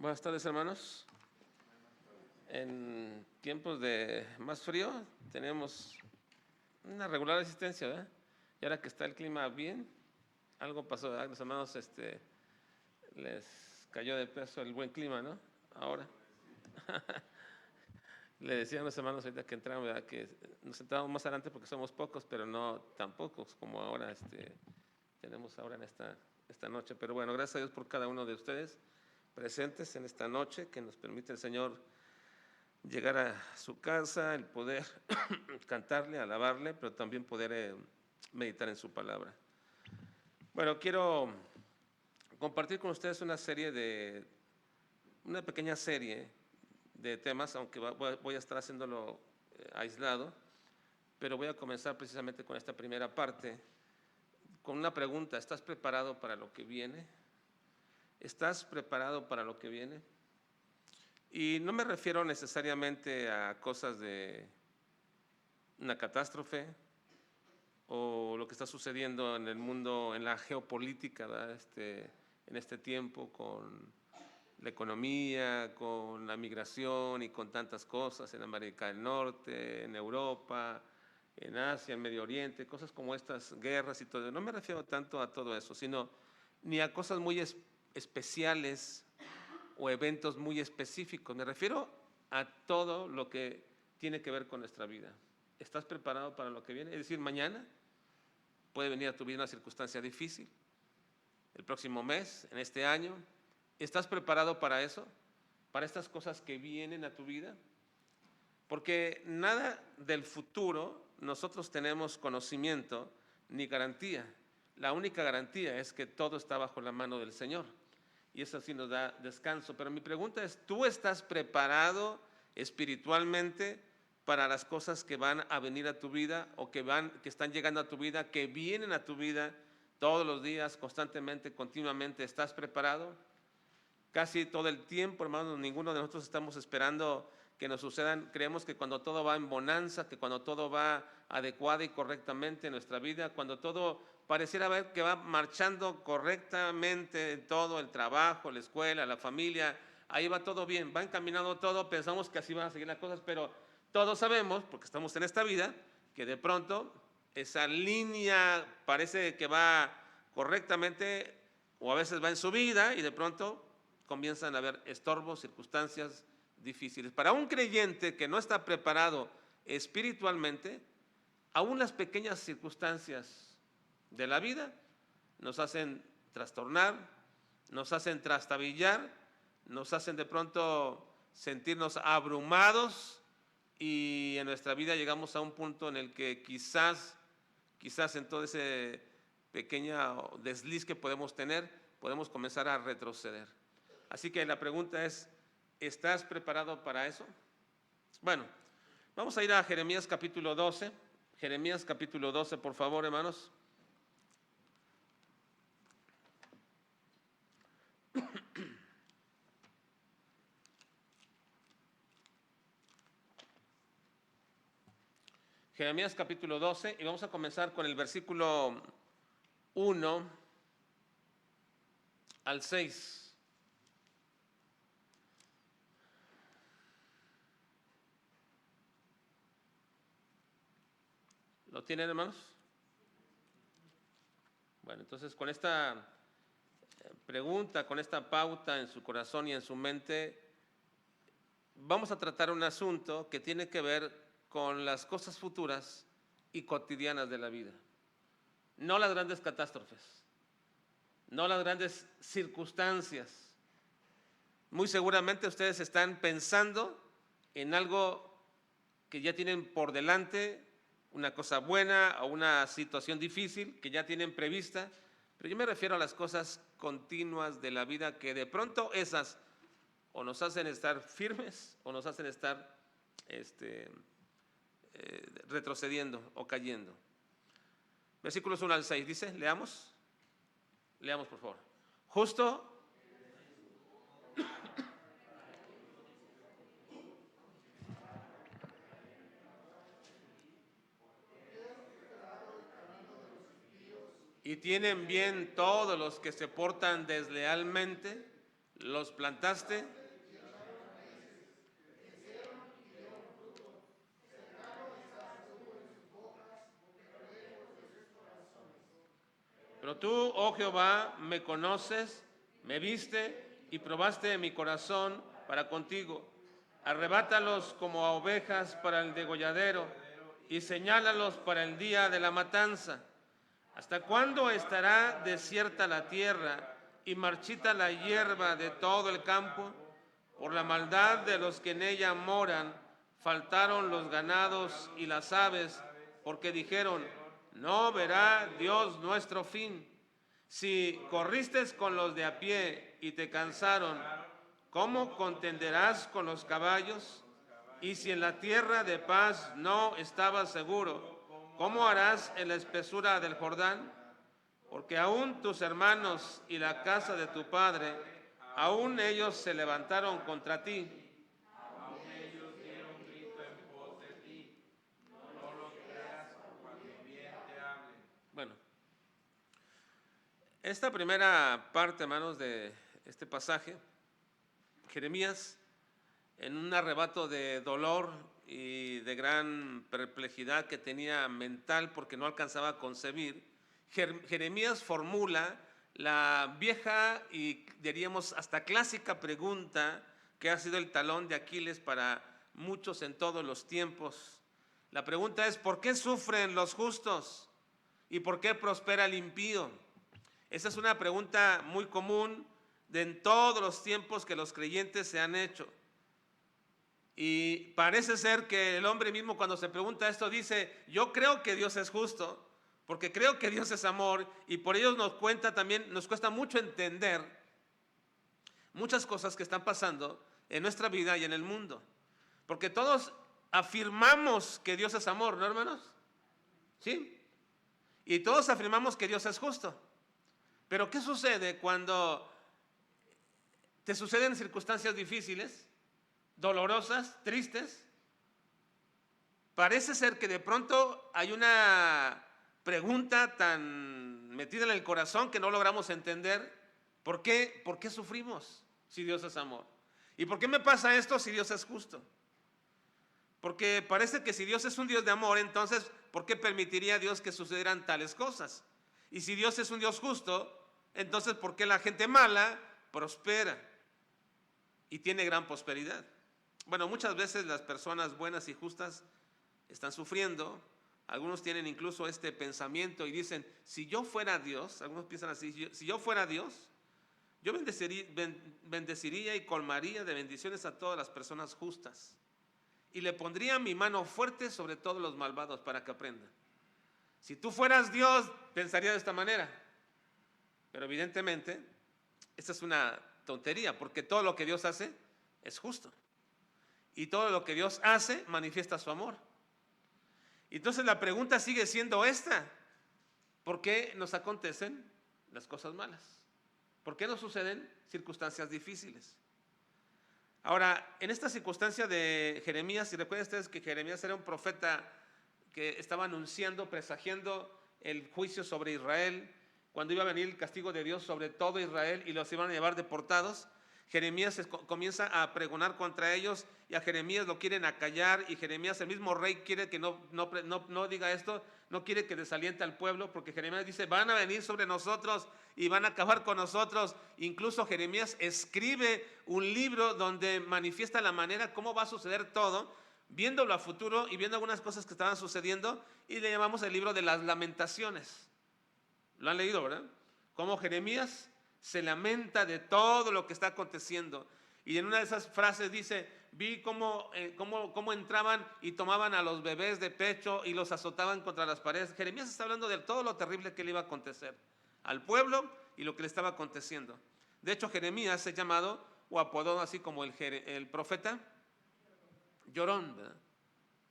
Buenas tardes, hermanos. En tiempos de más frío tenemos una regular asistencia, ¿verdad? Y ahora que está el clima bien, algo pasó, ¿verdad? Los hermanos les cayó de peso el buen clima, ¿no? Ahora. Le decían los hermanos ahorita que entramos, ¿verdad? Que nos sentamos más adelante porque somos pocos, pero no tan pocos como ahora tenemos ahora en esta noche. Pero bueno, gracias a Dios por cada uno de ustedes presentes en esta noche, que nos permite el Señor llegar a su casa, el poder cantarle, alabarle, pero también poder meditar en su palabra. Bueno, quiero compartir con ustedes una pequeña serie de temas, aunque voy a estar haciéndolo aislado, pero voy a comenzar precisamente con esta primera parte, con una pregunta: ¿estás preparado para lo que viene? ¿Estás preparado para lo que viene? Y no me refiero necesariamente a cosas de una catástrofe o lo que está sucediendo en el mundo, en la geopolítica, ¿verdad? En este tiempo, con la economía, con la migración y con tantas cosas en América del Norte, en Europa, en Asia, en Medio Oriente, cosas como estas guerras y todo. No me refiero tanto a todo eso, sino ni a cosas muy especiales o eventos muy específicos. Me refiero a todo lo que tiene que ver con nuestra vida. ¿Estás preparado para lo que viene? Es decir, mañana puede venir a tu vida una circunstancia difícil, el próximo mes, en este año. ¿Estás preparado para eso? ¿Para estas cosas que vienen a tu vida? Porque nada del futuro nosotros tenemos conocimiento ni garantía. La única garantía es que todo está bajo la mano del Señor, y eso sí nos da descanso. Pero mi pregunta es: ¿tú estás preparado espiritualmente para las cosas que van a venir a tu vida, o que están llegando a tu vida, que vienen a tu vida todos los días, constantemente, continuamente? ¿Estás preparado? Casi todo el tiempo, hermanos, ninguno de nosotros estamos esperando que nos sucedan. Creemos que cuando todo va en bonanza, que cuando todo va adecuada y correctamente en nuestra vida, cuando todo pareciera ver que va marchando correctamente en todo, el trabajo, la escuela, la familia, ahí va todo bien, va encaminado todo, pensamos que así van a seguir las cosas, pero todos sabemos, porque estamos en esta vida, que de pronto esa línea parece que va correctamente, o a veces va en subida, y de pronto comienzan a haber estorbos, circunstancias difíciles. Para un creyente que no está preparado espiritualmente, aún las pequeñas circunstancias de la vida nos hacen trastornar, nos hacen trastabillar, nos hacen de pronto sentirnos abrumados, y en nuestra vida llegamos a un punto en el que quizás en todo ese pequeño desliz que podemos tener, podemos comenzar a retroceder. Así que la pregunta es: ¿estás preparado para eso? Bueno, vamos a ir a Jeremías capítulo 12. Jeremías capítulo 12, por favor, hermanos. Jeremías capítulo 12, y vamos a comenzar con el versículo 1 al 6. ¿Lo tienen, hermanos? Bueno, entonces con esta pregunta, con esta pauta en su corazón y en su mente, vamos a tratar un asunto que tiene que ver con las cosas futuras y cotidianas de la vida. No las grandes catástrofes, no las grandes circunstancias. Muy seguramente ustedes están pensando en algo que ya tienen por delante, una cosa buena o una situación difícil que ya tienen prevista, pero yo me refiero a las cosas continuas de la vida, que de pronto esas o nos hacen estar firmes o nos hacen estar retrocediendo o cayendo. Versículos 1 al 6 dice, leamos por favor. Justo y tienen bien todos los que se portan deslealmente, los plantaste, pero tú, oh Jehová, me conoces, me viste y probaste de mi corazón para contigo. Arrebátalos como a ovejas para el degolladero y señálalos para el día de la matanza. ¿Hasta cuándo estará desierta la tierra y marchita la hierba de todo el campo? Por la maldad de los que en ella moran, faltaron los ganados y las aves, porque dijeron, no verá Dios nuestro fin. Si corriste con los de a pie y te cansaron, ¿cómo contenderás con los caballos? Y si en la tierra de paz no estabas seguro, ¿cómo harás en la espesura del Jordán? Porque aún tus hermanos y la casa de tu padre, aún ellos se levantaron contra ti. Aún ellos dieron grito en pos de ti. No lo creas cuando bien te hablen. Bueno, esta primera parte, hermanos, de este pasaje, Jeremías, en un arrebato de dolor y de gran perplejidad que tenía mental porque no alcanzaba a concebir, Jeremías formula la vieja y diríamos hasta clásica pregunta que ha sido el talón de Aquiles para muchos en todos los tiempos. La pregunta es, ¿por qué sufren los justos y por qué prospera el impío? Esa es una pregunta muy común en todos los tiempos que los creyentes se han hecho. Y parece ser que el hombre mismo cuando se pregunta esto dice, yo creo que Dios es justo, porque creo que Dios es amor, y por ello nos cuesta mucho entender muchas cosas que están pasando en nuestra vida y en el mundo. Porque todos afirmamos que Dios es amor, ¿no, hermanos? ¿Sí? Y todos afirmamos que Dios es justo. Pero ¿qué sucede cuando te suceden circunstancias difíciles, dolorosas, tristes? Parece ser que de pronto hay una pregunta tan metida en el corazón que no logramos entender. ¿Por qué sufrimos si Dios es amor? ¿Y por qué me pasa esto si Dios es justo? Porque parece que si Dios es un Dios de amor, entonces, ¿por qué permitiría Dios que sucedieran tales cosas? Y si Dios es un Dios justo, entonces, ¿por qué la gente mala prospera y tiene gran prosperidad? Bueno, muchas veces las personas buenas y justas están sufriendo. Algunos tienen incluso este pensamiento y dicen, si yo fuera Dios, algunos piensan así, si yo fuera Dios, yo bendeciría y colmaría de bendiciones a todas las personas justas y le pondría mi mano fuerte sobre todos los malvados para que aprendan. Si tú fueras Dios, pensaría de esta manera. Pero evidentemente, esta es una tontería, porque todo lo que Dios hace es justo. Y todo lo que Dios hace manifiesta su amor. Entonces la pregunta sigue siendo esta: ¿por qué nos acontecen las cosas malas? ¿Por qué nos suceden circunstancias difíciles? Ahora, en esta circunstancia de Jeremías, si recuerdan ustedes que Jeremías era un profeta que estaba anunciando, presagiando el juicio sobre Israel, cuando iba a venir el castigo de Dios sobre todo Israel y los iban a llevar deportados. Jeremías comienza a pregonar contra ellos y a Jeremías lo quieren acallar, y Jeremías, el mismo rey, quiere que no diga esto, no quiere que desaliente al pueblo, porque Jeremías dice, van a venir sobre nosotros y van a acabar con nosotros. Incluso Jeremías escribe un libro donde manifiesta la manera cómo va a suceder todo, viéndolo a futuro y viendo algunas cosas que estaban sucediendo, y le llamamos el libro de las lamentaciones. Lo han leído, ¿verdad? Cómo Jeremías se lamenta de todo lo que está aconteciendo. Y en una de esas frases dice, vi cómo entraban y tomaban a los bebés de pecho y los azotaban contra las paredes. Jeremías está hablando de todo lo terrible que le iba a acontecer al pueblo y lo que le estaba aconteciendo. De hecho, Jeremías es llamado o apodado así como el profeta llorón, ¿verdad?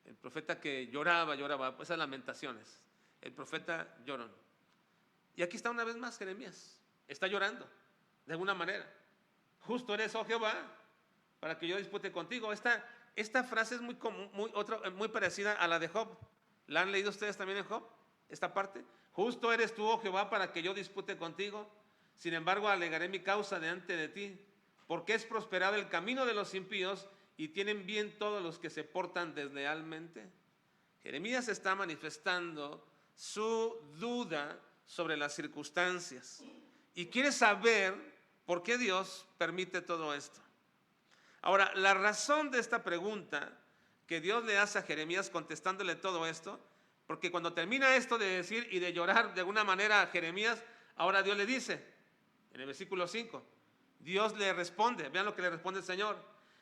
El profeta que lloraba, esas lamentaciones. El profeta llorón. Y aquí está una vez más Jeremías. Está llorando, de alguna manera. Justo eres, oh Jehová, para que yo dispute contigo. Esta frase es muy parecida a la de Job. ¿La han leído ustedes también en Job? Esta parte. Justo eres tú, oh Jehová, para que yo dispute contigo. Sin embargo, alegaré mi causa delante de ti. porque es prosperado el camino de los impíos y tienen bien todos los que se portan deslealmente. Jeremías está manifestando su duda sobre las circunstancias y quiere saber por qué Dios permite todo esto. Ahora, la razón de esta pregunta que Dios le hace a Jeremías contestándole todo esto, porque cuando termina esto de decir y de llorar de alguna manera a Jeremías, ahora Dios le dice, en el versículo 5, Dios le responde, vean lo que le responde el Señor: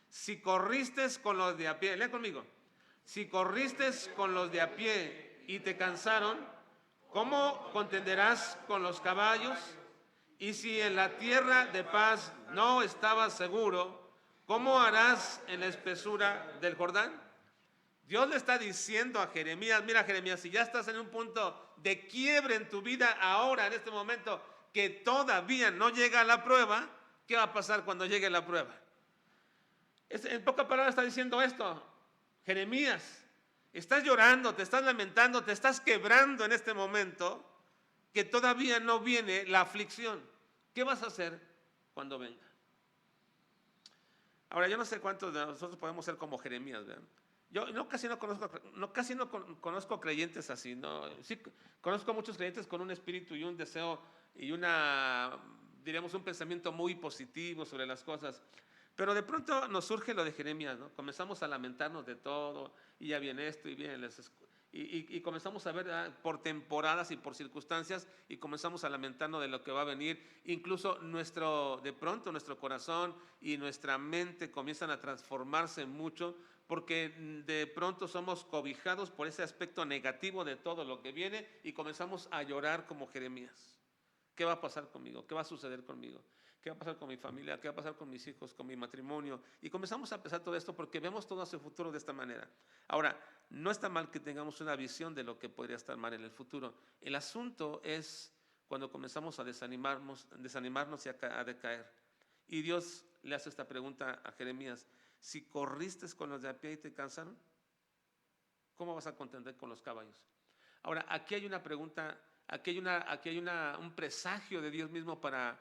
si corriste con los de a pie, lea conmigo, si corriste con los de a pie y te cansaron, ¿cómo contenderás con los caballos? Y si en la tierra de paz no estabas seguro, ¿cómo harás en la espesura del Jordán? Dios le está diciendo a Jeremías, mira Jeremías, si ya estás en un punto de quiebre en tu vida ahora, en este momento, que todavía no llega la prueba, ¿qué va a pasar cuando llegue la prueba? En pocas palabras está diciendo esto, Jeremías, estás llorando, te estás lamentando, te estás quebrando en este momento, que todavía no viene la aflicción. ¿Qué vas a hacer cuando venga? Ahora, yo no sé cuántos de nosotros podemos ser como Jeremías, ¿verdad? Yo casi no conozco creyentes así, ¿no? Sí, conozco muchos creyentes con un espíritu y un deseo y diríamos, un pensamiento muy positivo sobre las cosas. Pero de pronto nos surge lo de Jeremías, ¿no? Comenzamos a lamentarnos de todo, y ya viene esto, y viene y comenzamos a ver por temporadas y por circunstancias, y comenzamos a lamentarnos de lo que va a venir. Incluso de pronto nuestro corazón y nuestra mente comienzan a transformarse mucho, porque de pronto somos cobijados por ese aspecto negativo de todo lo que viene, y comenzamos a llorar como Jeremías. ¿Qué va a pasar conmigo? ¿Qué va a suceder conmigo? ¿Qué va a pasar con mi familia? ¿Qué va a pasar con mis hijos, con mi matrimonio? Y comenzamos a pensar todo esto porque vemos todo hacia el futuro de esta manera. Ahora, no está mal que tengamos una visión de lo que podría estar mal en el futuro. El asunto es cuando comenzamos a desanimarnos y a decaer. Y Dios le hace esta pregunta a Jeremías: si corriste con los de a pie y te cansaron, ¿cómo vas a contender con los caballos? Ahora, aquí hay una pregunta, aquí hay un presagio de Dios mismo para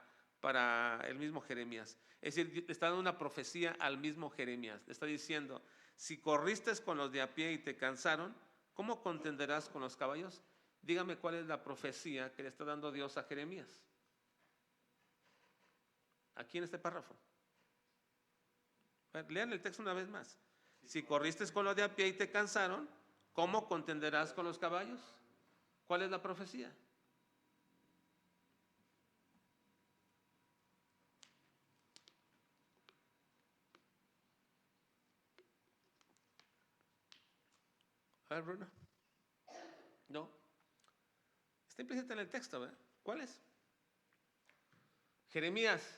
el mismo Jeremías. Es decir, le está dando una profecía al mismo Jeremías. Le está diciendo: si corriste con los de a pie y te cansaron, ¿cómo contenderás con los caballos? Dígame cuál es la profecía que le está dando Dios a Jeremías. Aquí en este párrafo. Lean el texto una vez más. Si corriste con los de a pie y te cansaron, ¿cómo contenderás con los caballos? ¿Cuál es la profecía? A ver, Bruno. No. Está implícita en el texto, ¿verdad? ¿Cuál es? Jeremías,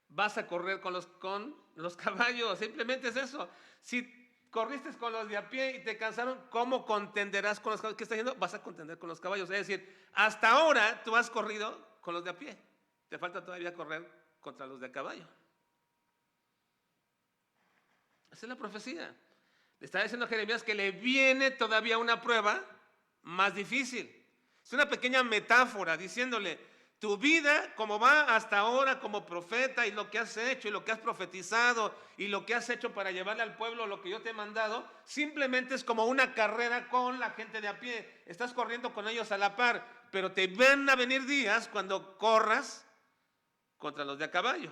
vas a correr con los caballos. Simplemente es eso. Si corriste con los de a pie y te cansaron, ¿cómo contenderás con los caballos? ¿Qué está diciendo? Vas a contender con los caballos. Es decir, hasta ahora tú has corrido con los de a pie. Te falta todavía correr contra los de a caballo. Esa es la profecía. Le está diciendo a Jeremías que le viene todavía una prueba más difícil. Es una pequeña metáfora diciéndole: tu vida, como va hasta ahora como profeta, y lo que has hecho y lo que has profetizado y lo que has hecho para llevarle al pueblo lo que yo te he mandado, simplemente es como una carrera con la gente de a pie. Estás corriendo con ellos a la par, pero te van a venir días cuando corras contra los de a caballo.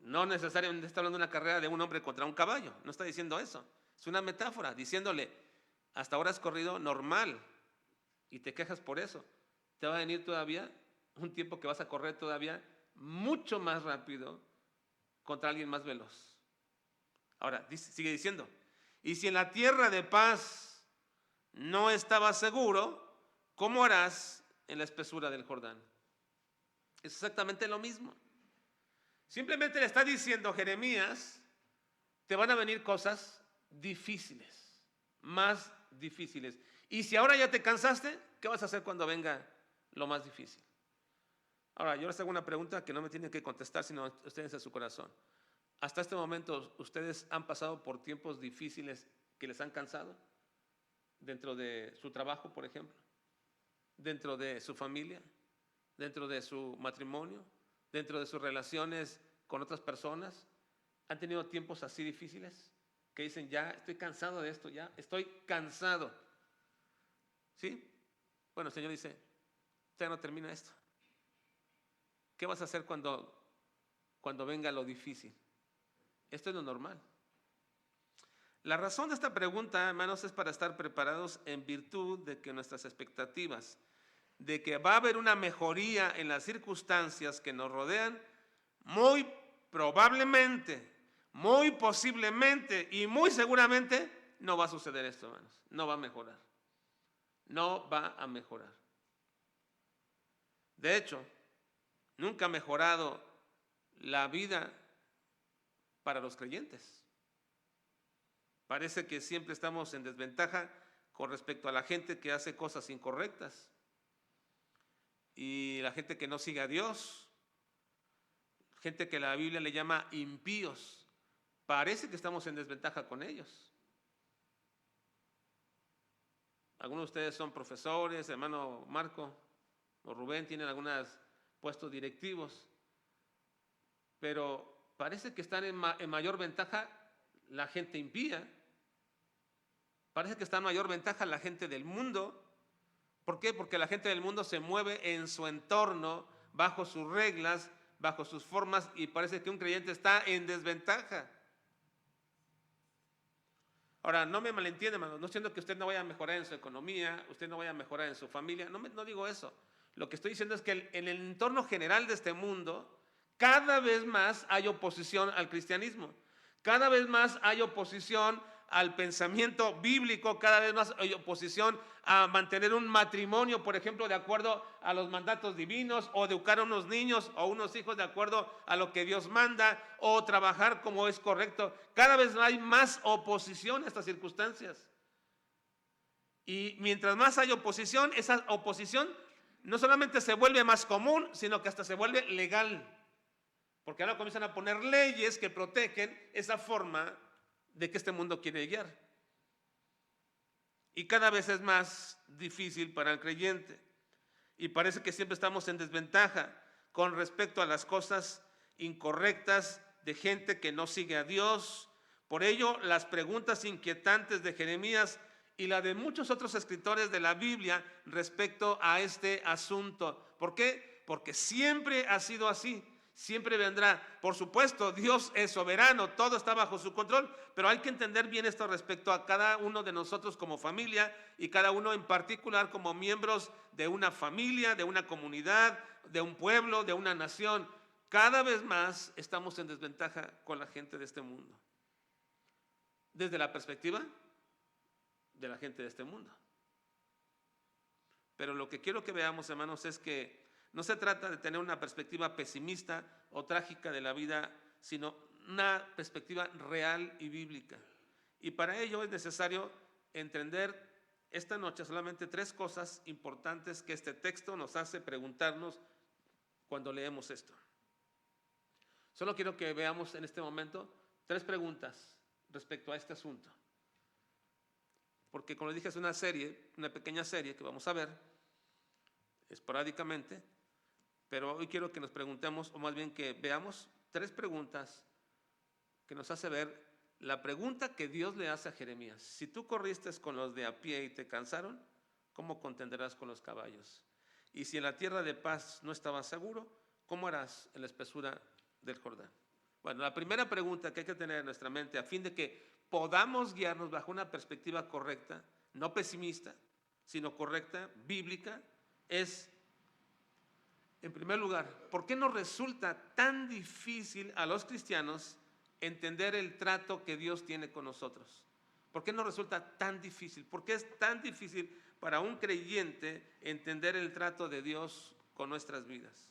No necesariamente está hablando de una carrera de un hombre contra un caballo, no está diciendo eso. Es una metáfora diciéndole: hasta ahora has corrido normal y te quejas por eso. Te va a venir todavía un tiempo que vas a correr todavía mucho más rápido contra alguien más veloz. Ahora, sigue diciendo: y si en la tierra de paz no estabas seguro, ¿cómo harás en la espesura del Jordán? Es exactamente lo mismo. Simplemente le está diciendo Jeremías: te van a venir cosas difíciles, más difíciles. Y si ahora ya te cansaste, ¿qué vas a hacer cuando venga lo más difícil? Ahora, yo les hago una pregunta que no me tienen que contestar, sino ustedes en su corazón. Hasta este momento, ¿ustedes han pasado por tiempos difíciles que les han cansado? Dentro de su trabajo, por ejemplo, dentro de su familia, dentro de su matrimonio, dentro de sus relaciones con otras personas? ¿Han tenido tiempos así difíciles? Que dicen, ya estoy cansado de esto, ya estoy cansado. ¿Sí? Bueno, el Señor dice, ya no termina esto. ¿Qué vas a hacer cuando venga lo difícil? Esto es lo normal. La razón de esta pregunta, hermanos, es para estar preparados en virtud de que nuestras expectativas de que va a haber una mejoría en las circunstancias que nos rodean, muy probablemente, muy posiblemente y muy seguramente no va a suceder esto, hermanos. No va a mejorar. No va a mejorar. De hecho, nunca ha mejorado la vida para los creyentes. Parece que siempre estamos en desventaja con respecto a la gente que hace cosas incorrectas y la gente que no sigue a Dios, gente que la Biblia le llama impíos. Parece que estamos en desventaja con ellos. Algunos de ustedes son profesores, hermano Marco o Rubén, tienen algunos puestos directivos, pero parece que están en mayor ventaja la gente impía. Parece que está en mayor ventaja la gente del mundo. ¿Por qué? Porque la gente del mundo se mueve en su entorno, bajo sus reglas, bajo sus formas, y parece que un creyente está en desventaja. Ahora, no me malentiende, hermano, no siento que usted no vaya a mejorar en su economía, usted no vaya a mejorar en su familia, no digo eso. Lo que estoy diciendo es que en el entorno general de este mundo, cada vez más hay oposición al cristianismo, cada vez más hay oposición al pensamiento bíblico, cada vez más hay oposición a mantener un matrimonio, por ejemplo, de acuerdo a los mandatos divinos, o educar a unos niños o unos hijos de acuerdo a lo que Dios manda, o trabajar como es correcto. Cada vez hay más oposición a estas circunstancias. Y mientras más hay oposición, esa oposición no solamente se vuelve más común, sino que hasta se vuelve legal. Porque ahora comienzan a poner leyes que protegen esa forma de que este mundo quiere guiar. Y cada vez es más difícil para el creyente. Y parece que siempre estamos en desventaja con respecto a las cosas incorrectas de gente que no sigue a Dios. Por ello, las preguntas inquietantes de Jeremías y la de muchos otros escritores de la Biblia respecto a este asunto. ¿Por qué? Porque siempre ha sido así. Siempre vendrá. Por supuesto, Dios es soberano, todo está bajo su control, pero hay que entender bien esto respecto a cada uno de nosotros como familia y cada uno en particular como miembros de una familia, de una comunidad, de un pueblo, de una nación. Cada vez más estamos en desventaja con la gente de este mundo, desde la perspectiva de la gente de este mundo. Pero lo que quiero que veamos, hermanos, es que no se trata de tener una perspectiva pesimista o trágica de la vida, sino una perspectiva real y bíblica. Y para ello es necesario entender esta noche solamente 3 cosas importantes que este texto nos hace preguntarnos cuando leemos esto. Solo quiero que veamos en este momento 3 preguntas respecto a este asunto. Porque como les dije, es una serie, una pequeña serie que vamos a ver esporádicamente. Pero hoy quiero que nos preguntemos, o más bien que veamos 3 preguntas que nos hace ver la pregunta que Dios le hace a Jeremías. Si tú corriste con los de a pie y te cansaron, ¿cómo contenderás con los caballos? Y si en la tierra de paz no estabas seguro, ¿cómo harás en la espesura del Jordán? Bueno, la primera pregunta que hay que tener en nuestra mente a fin de que podamos guiarnos bajo una perspectiva correcta, no pesimista, sino correcta, bíblica, es: en primer lugar, ¿por qué nos resulta tan difícil a los cristianos entender el trato que Dios tiene con nosotros? ¿Por qué nos resulta tan difícil? ¿Por qué es tan difícil para un creyente entender el trato de Dios con nuestras vidas?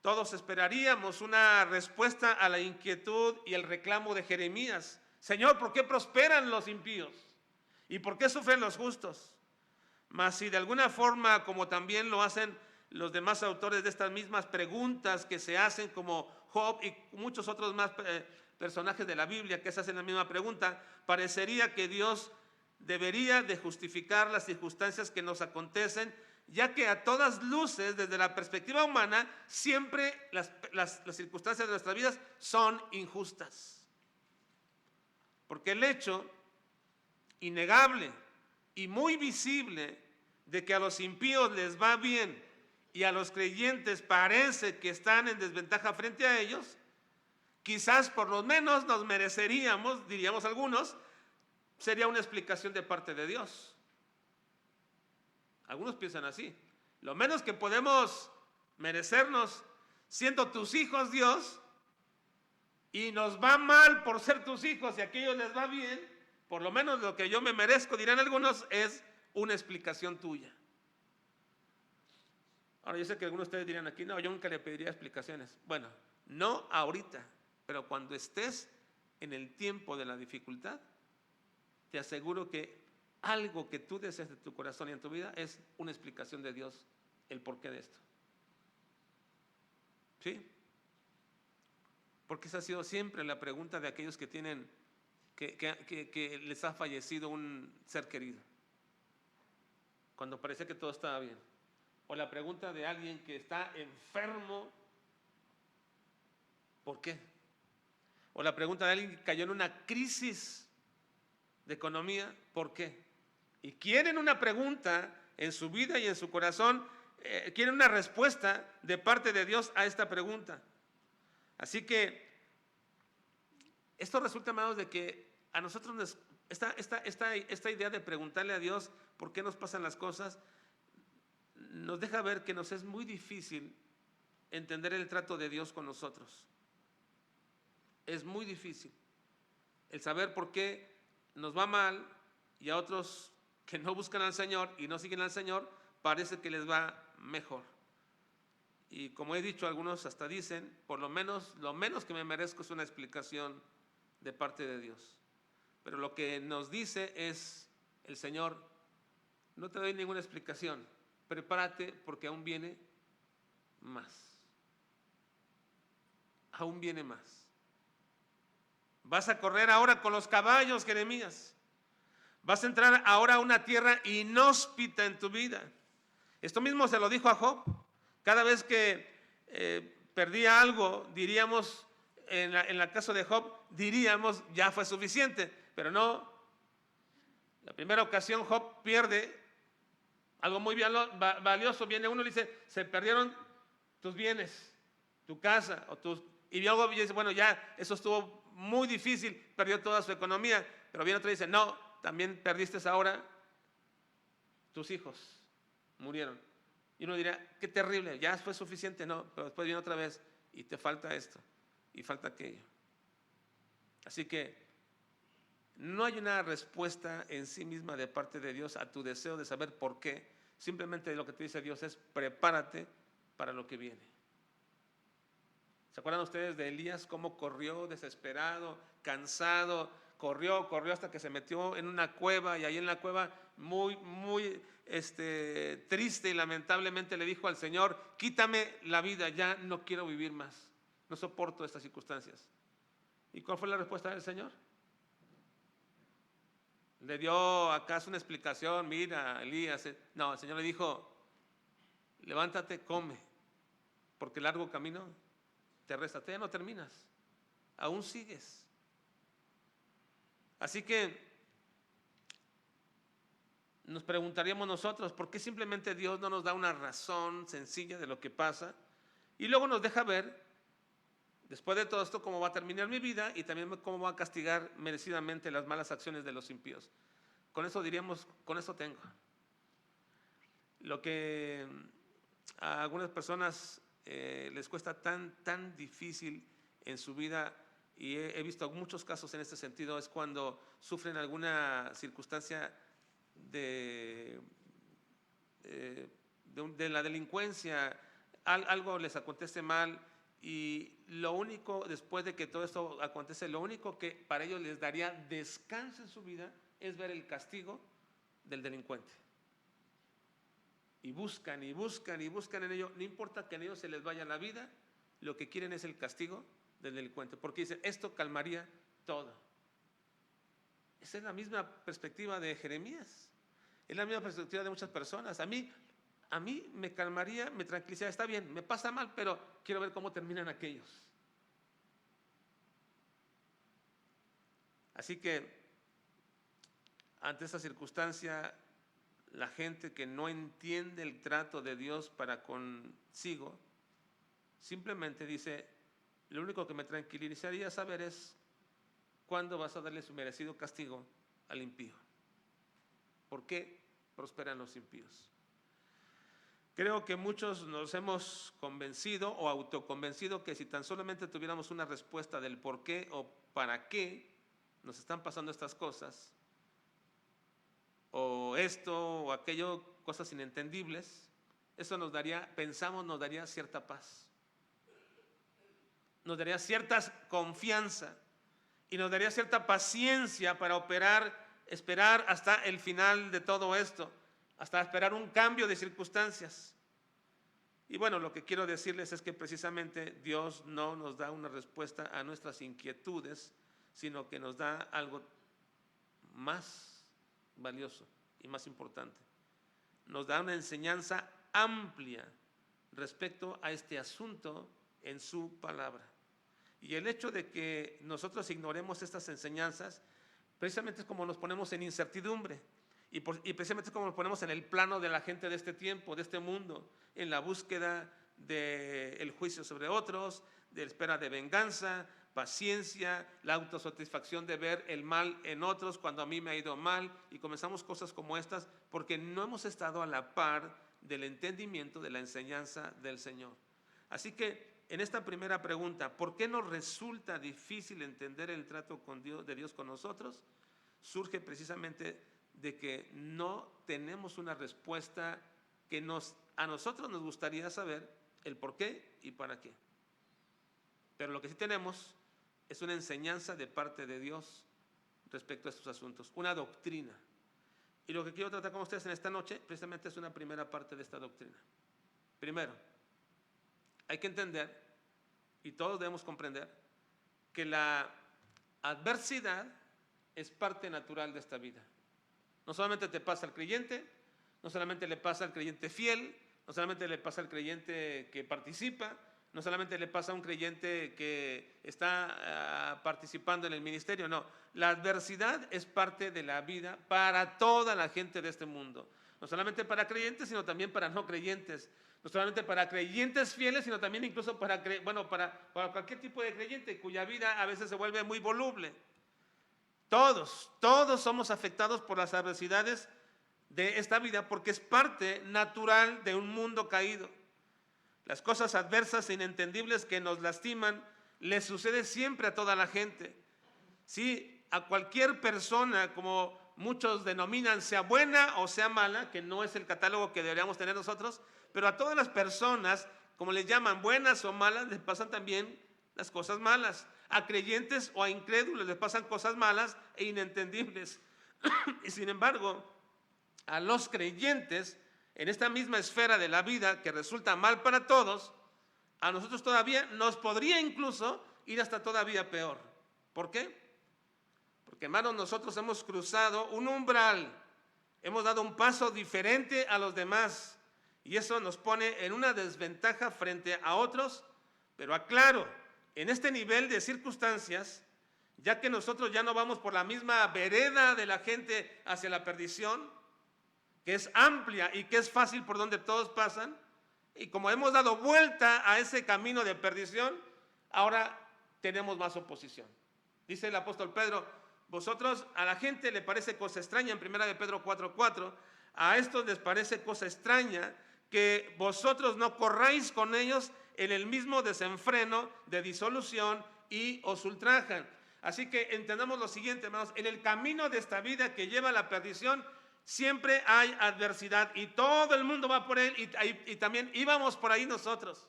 Todos esperaríamos una respuesta a la inquietud y el reclamo de Jeremías. Señor, ¿por qué prosperan los impíos? ¿Y por qué sufren los justos? Mas si de alguna forma, como también lo hacen los demás autores de estas mismas preguntas que se hacen, como Job y muchos otros más personajes de la Biblia que se hacen la misma pregunta, parecería que Dios debería de justificar las circunstancias que nos acontecen ya que a todas luces, desde la perspectiva humana, siempre las circunstancias de nuestras vidas son injustas. Porque el hecho innegable y muy visible de que a los impíos les va bien y a los creyentes parece que están en desventaja frente a ellos, quizás por lo menos nos mereceríamos, diríamos algunos, sería una explicación de parte de Dios. Algunos piensan así. Lo menos que podemos merecernos siendo tus hijos, Dios, y nos va mal por ser tus hijos y a aquellos les va bien, por lo menos lo que yo me merezco, dirán algunos, es una explicación tuya. Ahora, yo sé que algunos de ustedes dirán aquí, no, yo nunca le pediría explicaciones. Bueno, no ahorita, pero cuando estés en el tiempo de la dificultad, te aseguro que algo que tú deseas de tu corazón y en tu vida es una explicación de Dios, el porqué de esto. ¿Sí? Porque esa ha sido siempre la pregunta de aquellos que tienen, que les ha fallecido un ser querido, cuando parece que todo estaba bien. O la pregunta de alguien que está enfermo, ¿por qué? O la pregunta de alguien que cayó en una crisis de economía, ¿por qué? Y quieren una pregunta en su vida y en su corazón, quieren una respuesta de parte de Dios a esta pregunta. Así que esto resulta, amados, de que a nosotros esta idea de preguntarle a Dios por qué nos pasan las cosas, nos deja ver que nos es muy difícil entender el trato de Dios con nosotros. Es muy difícil el saber por qué nos va mal y a otros que no buscan al Señor y no siguen al Señor, parece que les va mejor. Y como he dicho, algunos hasta dicen, por lo menos que me merezco es una explicación de parte de Dios. Pero lo que nos dice es el Señor, no te doy ninguna explicación, prepárate porque aún viene más. Aún viene más. Vas a correr ahora con los caballos, Jeremías. Vas a entrar ahora a una tierra inhóspita en tu vida. Esto mismo se lo dijo a Job. Cada vez que perdía algo, diríamos, en el caso de Job, diríamos, ya fue suficiente. Pero no. La primera ocasión Job pierde algo muy valioso. Viene uno y le dice, se perdieron tus bienes, tu casa, y luego dice, bueno, ya, eso estuvo muy difícil, perdió toda su economía. Pero viene otro y dice, no, también perdiste ahora tus hijos, murieron. Y uno dirá, qué terrible, ya fue suficiente. No, pero después viene otra vez y te falta esto y falta aquello. Así que no hay una respuesta en sí misma de parte de Dios a tu deseo de saber por qué. Simplemente lo que te dice Dios es prepárate para lo que viene. ¿Se acuerdan ustedes de Elías cómo corrió desesperado, cansado? Corrió hasta que se metió en una cueva, y ahí en la cueva muy triste y lamentablemente le dijo al Señor, quítame la vida, ya no quiero vivir más, no soporto estas circunstancias. ¿Y cuál fue la respuesta del Señor? ¿Le dio acaso una explicación? Mira, Elías, no, el Señor le dijo, levántate, come, porque el largo camino te resta, todavía no terminas, aún sigues. Así que nos preguntaríamos nosotros, ¿por qué simplemente Dios no nos da una razón sencilla de lo que pasa? Y luego nos deja ver, después de todo esto, cómo va a terminar mi vida y también cómo va a castigar merecidamente las malas acciones de los impíos. Con eso diríamos, con eso tengo. Lo que a algunas personas les cuesta tan difícil en su vida, y he visto muchos casos en este sentido, es cuando sufren alguna circunstancia de la delincuencia, algo les acontece mal, y lo único, después de que todo esto acontece, lo único que para ellos les daría descanso en su vida es ver el castigo del delincuente. Y buscan en ello, no importa que en ellos se les vaya la vida, lo que quieren es el castigo del delincuente, porque dicen, esto calmaría todo. Esa es la misma perspectiva de Jeremías, es la misma perspectiva de muchas personas. A mí a mí me calmaría, me tranquilizaría. Está bien, me pasa mal, pero quiero ver cómo terminan aquellos. Así que, ante esta circunstancia, la gente que no entiende el trato de Dios para consigo, simplemente dice, lo único que me tranquilizaría saber es cuándo vas a darle su merecido castigo al impío. ¿Por qué prosperan los impíos? Creo que muchos nos hemos convencido o autoconvencido que si tan solamente tuviéramos una respuesta del por qué o para qué nos están pasando estas cosas, o esto o aquello, cosas inentendibles, eso nos daría, pensamos, nos daría cierta paz, nos daría cierta confianza y nos daría cierta paciencia para esperar hasta el final de todo esto, hasta esperar un cambio de circunstancias. Y bueno, lo que quiero decirles es que precisamente Dios no nos da una respuesta a nuestras inquietudes, sino que nos da algo más valioso y más importante. Nos da una enseñanza amplia respecto a este asunto en su palabra. Y el hecho de que nosotros ignoremos estas enseñanzas, precisamente es como nos ponemos en incertidumbre. Y precisamente es como nos ponemos en el plano de la gente de este tiempo, de este mundo, en la búsqueda del juicio sobre otros, de la espera de venganza, paciencia, la autosatisfacción de ver el mal en otros cuando a mí me ha ido mal, y comenzamos cosas como estas porque no hemos estado a la par del entendimiento de la enseñanza del Señor. Así que en esta primera pregunta, ¿por qué nos resulta difícil entender el trato de Dios con nosotros? Surge precisamente de que no tenemos una respuesta que a nosotros nos gustaría saber el por qué y para qué. Pero lo que sí tenemos es una enseñanza de parte de Dios respecto a estos asuntos, una doctrina. Y lo que quiero tratar con ustedes en esta noche precisamente es una primera parte de esta doctrina. Primero, hay que entender, y todos debemos comprender, que la adversidad es parte natural de esta vida. No solamente te pasa al creyente, no solamente le pasa al creyente fiel, no solamente le pasa al creyente que participa, no solamente le pasa a un creyente que está participando en el ministerio, no. La adversidad es parte de la vida para toda la gente de este mundo. No solamente para creyentes, sino también para no creyentes. No solamente para creyentes fieles, sino también incluso para cualquier tipo de creyente cuya vida a veces se vuelve muy voluble. Todos somos afectados por las adversidades de esta vida porque es parte natural de un mundo caído. Las cosas adversas e inentendibles que nos lastiman les sucede siempre a toda la gente. Sí, a cualquier persona, como muchos denominan, sea buena o sea mala, que no es el catálogo que deberíamos tener nosotros, pero a todas las personas, como les llaman, buenas o malas, les pasan también las cosas malas. A creyentes o a incrédulos les pasan cosas malas e inentendibles. Y sin embargo, a los creyentes, en esta misma esfera de la vida que resulta mal para todos, a nosotros todavía nos podría incluso ir hasta todavía peor. ¿Por qué? Porque, hermanos, nosotros hemos cruzado un umbral, hemos dado un paso diferente a los demás, y eso nos pone en una desventaja frente a otros, pero aclaro, en este nivel de circunstancias, ya que nosotros ya no vamos por la misma vereda de la gente hacia la perdición, que es amplia y que es fácil por donde todos pasan, y como hemos dado vuelta a ese camino de perdición, ahora tenemos más oposición. Dice el apóstol Pedro, vosotros a la gente le parece cosa extraña, en 1 de Pedro 4:4, a estos les parece cosa extraña que vosotros no corráis con ellos en el mismo desenfreno de disolución y os ultrajan. Así que entendamos lo siguiente, hermanos, en el camino de esta vida que lleva a la perdición, siempre hay adversidad y todo el mundo va por él y también íbamos por ahí nosotros.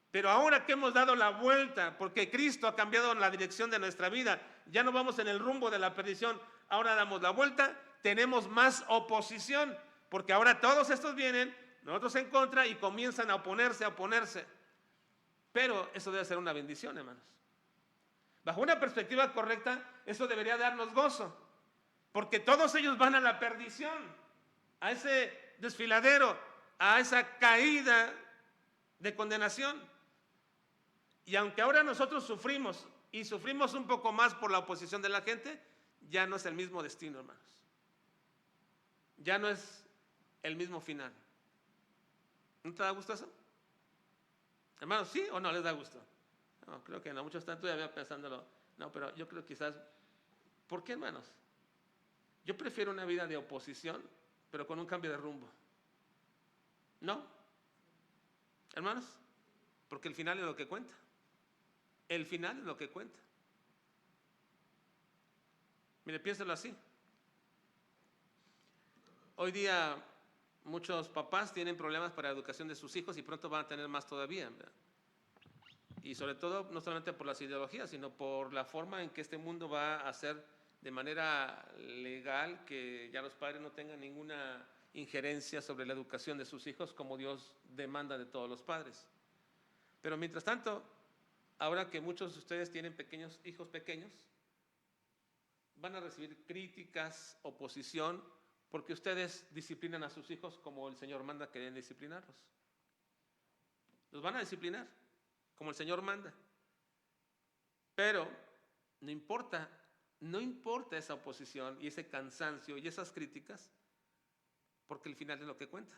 Pero ahora que hemos dado la vuelta, porque Cristo ha cambiado la dirección de nuestra vida, ya no vamos en el rumbo de la perdición, ahora damos la vuelta, tenemos más oposición, porque ahora todos estos vienen, nosotros en contra y comienzan a oponerse. Pero eso debe ser una bendición, hermanos. Bajo una perspectiva correcta, eso debería darnos gozo, porque todos ellos van a la perdición. a ese desfiladero, a esa caída de condenación. Y aunque ahora nosotros sufrimos, y sufrimos un poco más por la oposición de la gente, ya no es el mismo destino, hermanos. Ya no es el mismo final. ¿No te da gusto eso? Hermanos, ¿sí o no les da gusto? No, creo que no. Muchos están todavía pensándolo. No, pero yo creo quizás. ¿Por qué, hermanos? Yo prefiero una vida de oposición, pero con un cambio de rumbo. ¿No? Hermanos, porque el final es lo que cuenta. El final es lo que cuenta. Mire, piénselo así. Hoy día muchos papás tienen problemas para la educación de sus hijos y pronto van a tener más todavía, ¿verdad? Y sobre todo, no solamente por las ideologías, sino por la forma en que este mundo va a ser de manera legal, que ya los padres no tengan ninguna injerencia sobre la educación de sus hijos como Dios demanda de todos los padres. Pero mientras tanto, ahora que muchos de ustedes tienen hijos pequeños, van a recibir críticas, oposición, porque ustedes disciplinan a sus hijos como el Señor manda que deben disciplinarlos. Los van a disciplinar como el Señor manda. Pero no importa esa oposición y ese cansancio y esas críticas, porque el final es lo que cuenta.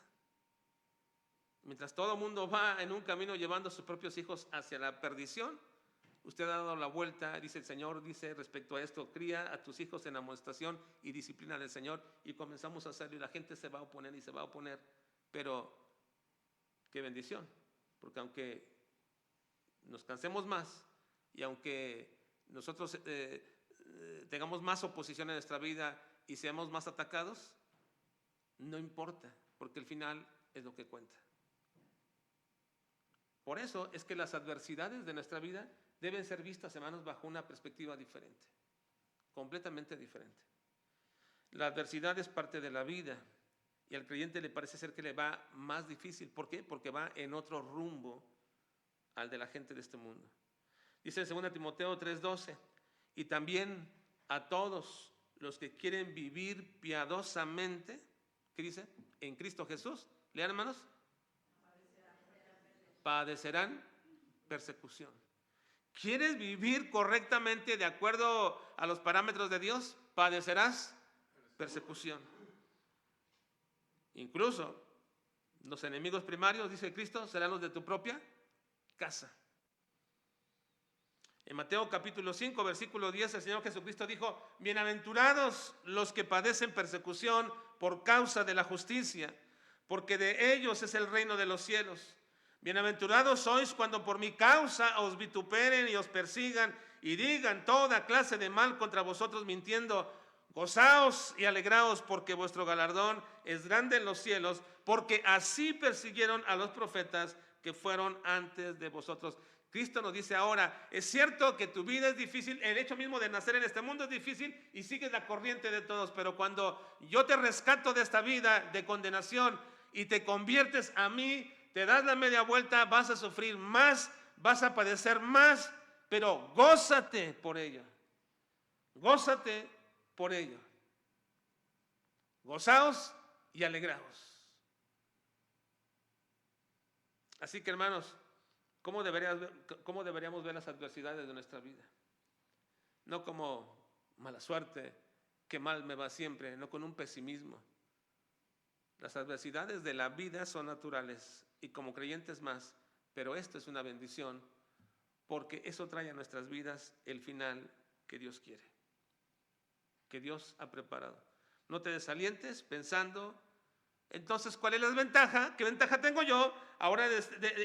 Mientras todo el mundo va en un camino llevando a sus propios hijos hacia la perdición, usted ha dado la vuelta, dice el Señor, dice respecto a esto, cría a tus hijos en amonestación y disciplina del Señor, y comenzamos a hacerlo y la gente se va a oponer y se va a oponer, pero qué bendición, porque aunque nos cansemos más y aunque nosotros tengamos más oposición en nuestra vida y seamos más atacados, no importa, porque el final es lo que cuenta. Por eso es que las adversidades de nuestra vida deben ser vistas, hermanos, bajo una perspectiva diferente, completamente diferente. La adversidad es parte de la vida y al creyente le parece ser que le va más difícil. ¿Por qué? Porque va en otro rumbo al de la gente de este mundo. Dice en 2 Timoteo 3:12, y también a todos los que quieren vivir piadosamente, ¿qué dice? En Cristo Jesús. Lean, hermanos. Padecerán persecución. ¿Quieres vivir correctamente de acuerdo a los parámetros de Dios? Padecerás persecución. Incluso los enemigos primarios, dice Cristo, serán los de tu propia casa. En Mateo capítulo 5, versículo 10, el Señor Jesucristo dijo: bienaventurados los que padecen persecución por causa de la justicia, porque de ellos es el reino de los cielos. Bienaventurados sois cuando por mi causa os vituperen y os persigan y digan toda clase de mal contra vosotros mintiendo. Gozaos y alegraos, porque vuestro galardón es grande en los cielos, porque así persiguieron a los profetas que fueron antes de vosotros. Cristo nos dice ahora, es cierto que tu vida es difícil, el hecho mismo de nacer en este mundo es difícil y sigues la corriente de todos, pero cuando yo te rescato de esta vida de condenación y te conviertes a mí, te das la media vuelta, vas a sufrir más, vas a padecer más, pero gózate por ello. Gózate por ello. Gozaos y alegraos. Así que, hermanos, ¿cómo deberíamos ver las adversidades de nuestra vida? No como mala suerte, que mal me va siempre, no con un pesimismo. Las adversidades de la vida son naturales y como creyentes más, pero esto es una bendición porque eso trae a nuestras vidas el final que Dios quiere, que Dios ha preparado. No te desalientes pensando, entonces, ¿cuál es la desventaja? ¿Qué ventaja tengo yo ahora?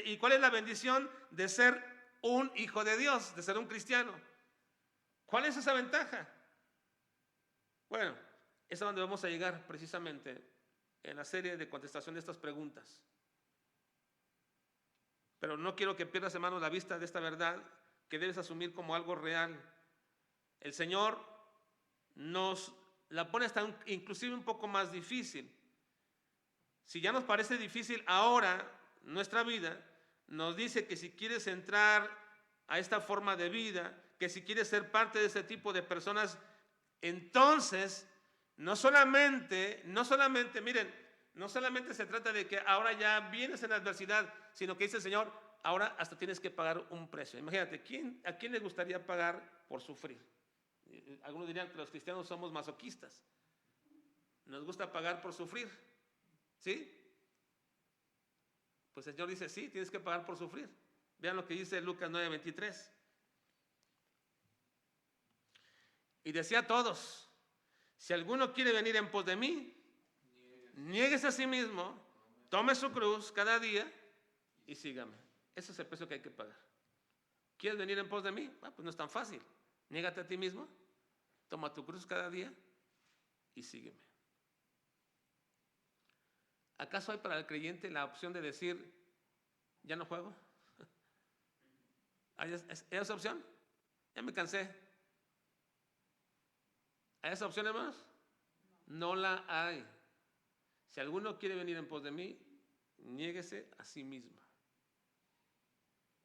¿Y cuál es la bendición de ser un hijo de Dios, de ser un cristiano? ¿Cuál es esa ventaja? Bueno, es a donde vamos a llegar precisamente en la serie de contestación de estas preguntas. Pero no quiero que pierdas, hermano, la vista de esta verdad que debes asumir como algo real. El Señor nos la pone hasta inclusive un poco más difícil. Si ya nos parece difícil ahora nuestra vida, nos dice que si quieres entrar a esta forma de vida, que si quieres ser parte de ese tipo de personas, entonces no solamente, miren, no solamente se trata de que ahora ya vienes en adversidad, sino que dice el Señor, ahora hasta tienes que pagar un precio. Imagínate, ¿a quién le gustaría pagar por sufrir? Algunos dirían que los cristianos somos masoquistas. Nos gusta pagar por sufrir, ¿sí? Pues el Señor dice, sí, tienes que pagar por sufrir. Vean lo que dice Lucas 9:23. Y decía a todos, si alguno quiere venir en pos de mí, niéguese a sí mismo, tome su cruz cada día y sígame. Ese es el precio que hay que pagar. ¿Quieres venir en pos de mí? Pues no es tan fácil. Niégate a ti mismo, toma tu cruz cada día y sígueme. ¿Acaso hay para el creyente la opción de decir, ya no juego? ¿Hay esa opción? Ya me cansé. ¿Hay esa opción, hermanos? No la hay. Si alguno quiere venir en pos de mí, niéguese a sí mismo.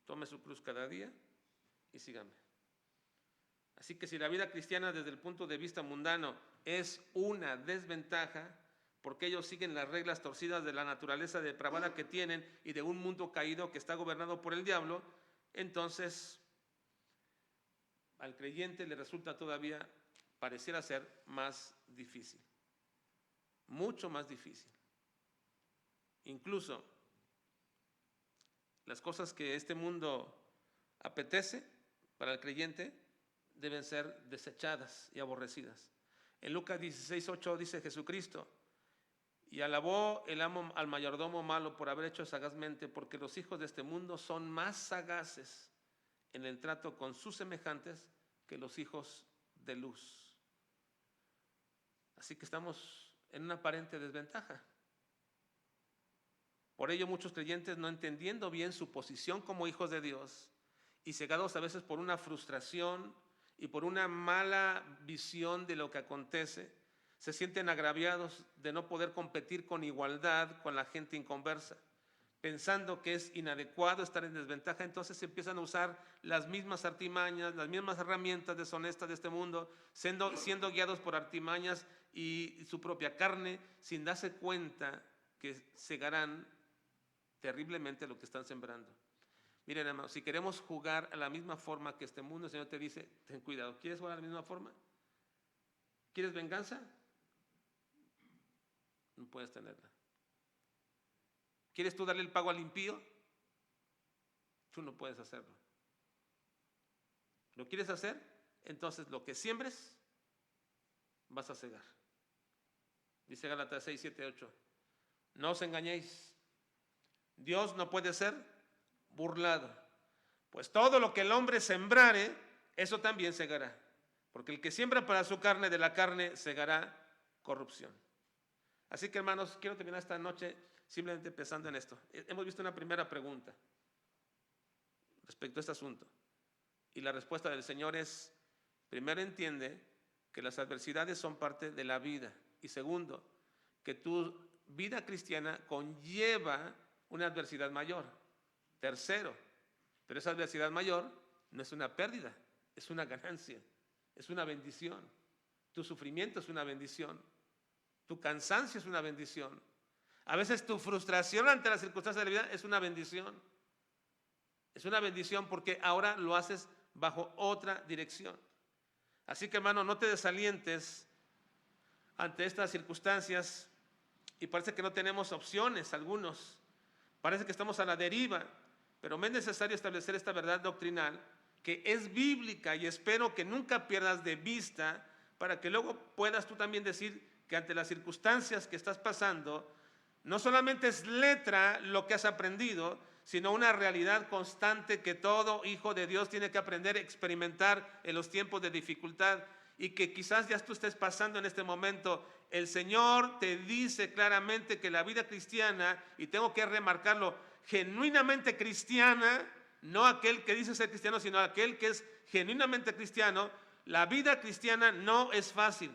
Tome su cruz cada día y sígame. Así que si la vida cristiana desde el punto de vista mundano es una desventaja, porque ellos siguen las reglas torcidas de la naturaleza depravada que tienen y de un mundo caído que está gobernado por el diablo, entonces al creyente le resulta todavía, pareciera ser más difícil, mucho más difícil. Incluso las cosas que este mundo apetece para el creyente deben ser desechadas y aborrecidas. En Lucas 16:8 dice Jesucristo, y alabó el amo al mayordomo malo por haber hecho sagazmente, porque los hijos de este mundo son más sagaces en el trato con sus semejantes que los hijos de luz. Así que estamos en una aparente desventaja. Por ello muchos creyentes, no entendiendo bien su posición como hijos de Dios y cegados a veces por una frustración y por una mala visión de lo que acontece, se sienten agraviados de no poder competir con igualdad con la gente inconversa, pensando que es inadecuado estar en desventaja. Entonces empiezan a usar las mismas artimañas, las mismas herramientas deshonestas de este mundo, siendo guiados por artimañas y su propia carne, sin darse cuenta que cegarán terriblemente lo que están sembrando. Miren, hermanos, si queremos jugar a la misma forma que este mundo, el Señor te dice, ten cuidado. ¿Quieres jugar a la misma forma? ¿Quieres venganza? No puedes tenerla. ¿Quieres tú darle el pago al impío? Tú no puedes hacerlo. ¿Lo quieres hacer? Entonces lo que siembres, vas a cegar. Dice Gálatas 6:7-8. No os engañéis. Dios no puede ser burlado. Pues todo lo que el hombre sembrare, eso también segará. Porque el que siembra para su carne, de la carne segará corrupción. Así que, hermanos, quiero terminar esta noche simplemente pensando en esto. Hemos visto una primera pregunta respecto a este asunto. Y la respuesta del Señor es, primero, entiende que las adversidades son parte de la vida. Y segundo, que tu vida cristiana conlleva una adversidad mayor. Tercero, pero esa adversidad mayor no es una pérdida, es una ganancia, es una bendición. Tu sufrimiento es una bendición. Tu cansancio es una bendición. A veces tu frustración ante las circunstancias de la vida es una bendición. Es una bendición porque ahora lo haces bajo otra dirección. Así que, hermano, no te desalientes ante estas circunstancias y parece que no tenemos opciones algunos. Parece que estamos a la deriva, pero me es necesario establecer esta verdad doctrinal que es bíblica y espero que nunca pierdas de vista para que luego puedas tú también decir que ante las circunstancias que estás pasando, no solamente es letra lo que has aprendido, sino una realidad constante que todo hijo de Dios tiene que aprender a experimentar en los tiempos de dificultad y que quizás ya tú estés pasando en este momento. El Señor te dice claramente que la vida cristiana, y tengo que remarcarlo, genuinamente cristiana, no aquel que dice ser cristiano, sino aquel que es genuinamente cristiano, la vida cristiana no es fácil.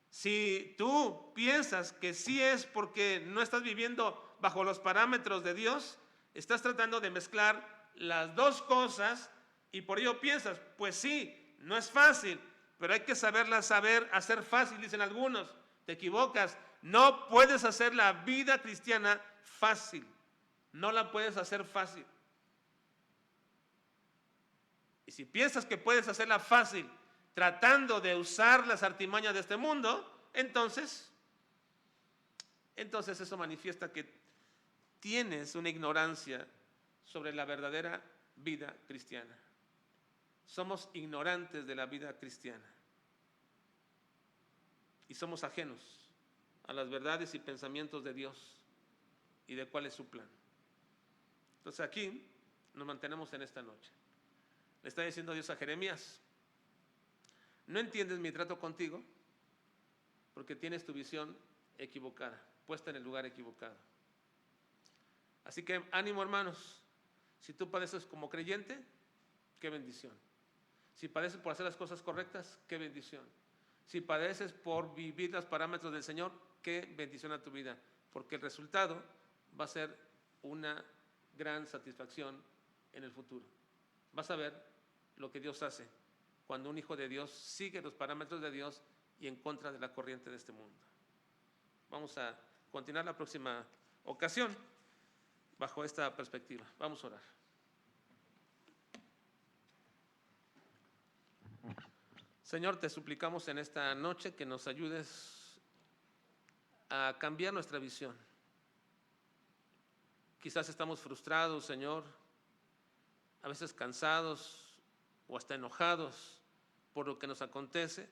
Si tú piensas que sí es porque no estás viviendo bajo los parámetros de Dios, estás tratando de mezclar las dos cosas y por ello piensas, pues sí, no es fácil, pero hay que saber hacer fácil, dicen algunos. Te equivocas, No puedes hacer la vida cristiana fácil. No la puedes hacer fácil. Y si piensas que puedes hacerla fácil tratando de usar las artimañas de este mundo, entonces eso manifiesta que tienes una ignorancia sobre la verdadera vida cristiana. Somos ignorantes de la vida cristiana y somos ajenos a las verdades y pensamientos de Dios y de cuál es su plan. Entonces aquí nos mantenemos en esta noche. Le está diciendo Dios a Jeremías: no entiendes mi trato contigo porque tienes tu visión equivocada, puesta en el lugar equivocado. Así que ánimo, hermanos. Si tú padeces como creyente, qué bendición. Si padeces por hacer las cosas correctas, qué bendición. Si padeces por vivir los parámetros del Señor, qué bendición a tu vida, porque el resultado va a ser una gran satisfacción en el futuro. Vas a ver lo que Dios hace cuando un hijo de Dios sigue los parámetros de Dios y en contra de la corriente de este mundo. Vamos a continuar la próxima ocasión bajo esta perspectiva. Vamos a orar. Señor, te suplicamos en esta noche que nos ayudes a cambiar nuestra visión. Quizás estamos frustrados, Señor, a veces cansados o hasta enojados por lo que nos acontece.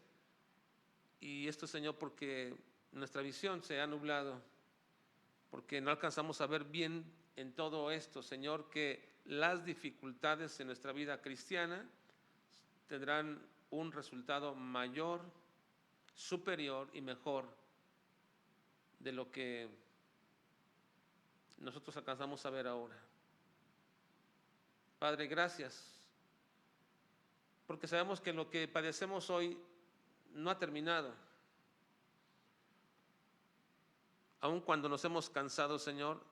Y esto, Señor, porque nuestra visión se ha nublado, porque no alcanzamos a ver bien en todo esto, Señor, que las dificultades en nuestra vida cristiana tendrán un resultado mayor, superior y mejor de lo que nosotros alcanzamos a ver ahora. Padre, gracias, porque sabemos que lo que padecemos hoy no ha terminado. Aun cuando nos hemos cansado, Señor,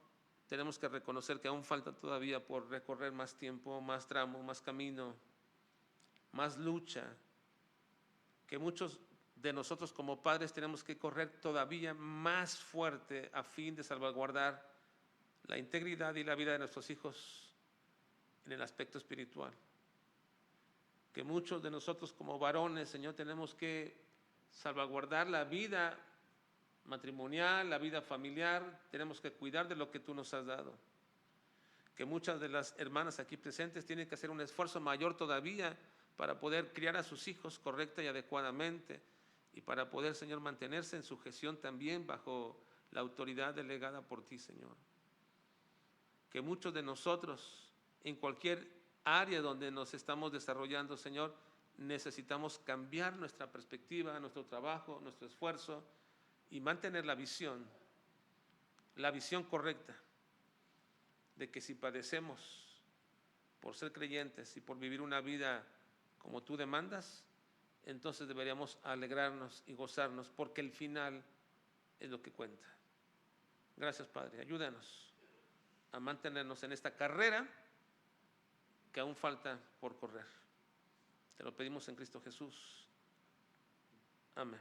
tenemos que reconocer que aún falta todavía por recorrer más tiempo, más tramo, más camino, más lucha, que muchos de nosotros como padres tenemos que correr todavía más fuerte a fin de salvaguardar la integridad y la vida de nuestros hijos en el aspecto espiritual. Que muchos de nosotros como varones, Señor, tenemos que salvaguardar la vida matrimonial, la vida familiar, tenemos que cuidar de lo que tú nos has dado. Que muchas de las hermanas aquí presentes tienen que hacer un esfuerzo mayor todavía para poder criar a sus hijos correcta y adecuadamente y para poder, Señor, mantenerse en sujeción también bajo la autoridad delegada por ti, Señor. Que muchos de nosotros, en cualquier área donde nos estamos desarrollando, Señor, necesitamos cambiar nuestra perspectiva, nuestro trabajo, nuestro esfuerzo y mantener la visión correcta de que si padecemos por ser creyentes y por vivir una vida como tú demandas, entonces deberíamos alegrarnos y gozarnos, porque el final es lo que cuenta. Gracias, Padre. Ayúdanos a mantenernos en esta carrera que aún falta por correr. Te lo pedimos en Cristo Jesús. Amén.